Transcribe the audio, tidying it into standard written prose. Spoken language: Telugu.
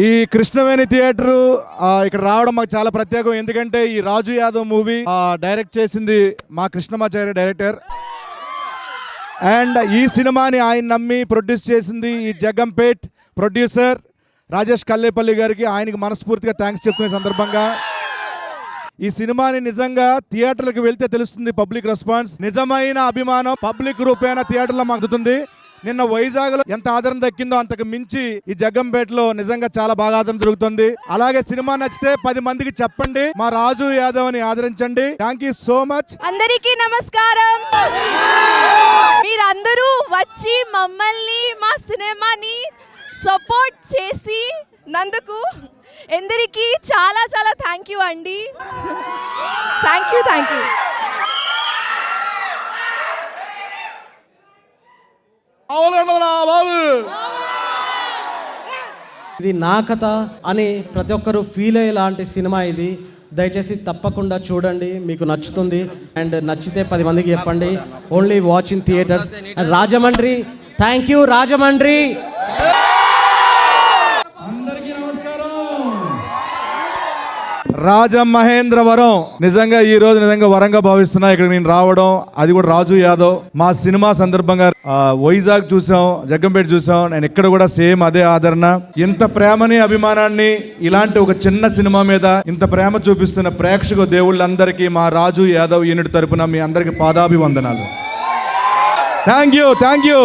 ఈ కృష్ణవేణి థియేటర్ ఇక్కడ రావడం మాకు చాలా ప్రత్యేకం. ఎందుకంటే ఈ రాజు యాదవ్ మూవీ డైరెక్ట్ చేసింది మా కృష్ణమాచారి డైరెక్టర్. అండ్ ఈ సినిమాని ఆయన నమ్మి ప్రొడ్యూస్ చేసింది ఈ జగంపేట్ ప్రొడ్యూసర్ రాజేష్ కల్లేపల్లి గారికి. ఆయనకి మనస్ఫూర్తిగా థ్యాంక్స్ చెప్తున్న సందర్భంగా ఈ సినిమాని నిజంగా థియేటర్లకు వెళ్తే తెలుస్తుంది పబ్లిక్ రెస్పాన్స్. నిజమైన అభిమానం పబ్లిక్ రూపేణ థియేటర్లో మాకు అందుతుంది. నిన్న వైజాగ్లో ఎంత ఆదరణ దక్కిందో అంతకు మించి ఈ జగంపేటలో నిజంగా చాలా బాగా ఆదరణ దొరుకుతుంది. అలాగే సినిమా నచ్చితే 10 మందికి చెప్పండి, మా రాజు యాదవ్ అని ఆదరించండి. Thank you so much. అందరికీ నమస్కారం. మీరందరూ వచ్చి మమ్మల్ని మా సినిమాని సపోర్ట్ చేసి నందుకు అందరికీ చాలా చాలా థ్యాంక్ యూ అండి. Thank you. ఇది నా కథ అని ప్రతి ఒక్కరూ ఫీల్ అయ్యేలాంటి సినిమా ఇది. దయచేసి తప్పకుండా చూడండి, మీకు నచ్చుతుంది. అండ్ నచ్చితే 10 మందికి చెప్పండి. Only watch in theatres. Rajahmundry, thank you Rajahmundry. Rajamahendravaram నిజంగా ఈ రోజు నిజంగా వరంగా భావిస్తున్నా ఇక్కడ నేను రావడం. అది కూడా రాజు యాదవ్ మా సినిమా సందర్భంగా. వైజాగ్ చూసాం, జగ్గంపేట చూసాం. నేను ఇక్కడ కూడా సేమ్ అదే ఆదరణ. ఇంత ప్రేమని అభిమానాన్ని ఇలాంటి ఒక చిన్న సినిమా మీద ఇంత ప్రేమ చూపిస్తున్న ప్రేక్షక దేవుళ్ళందరికీ మా రాజు యాదవ్ యూనిట్ తరపున మీ అందరికి పాదాభివందనాలు. Thank you.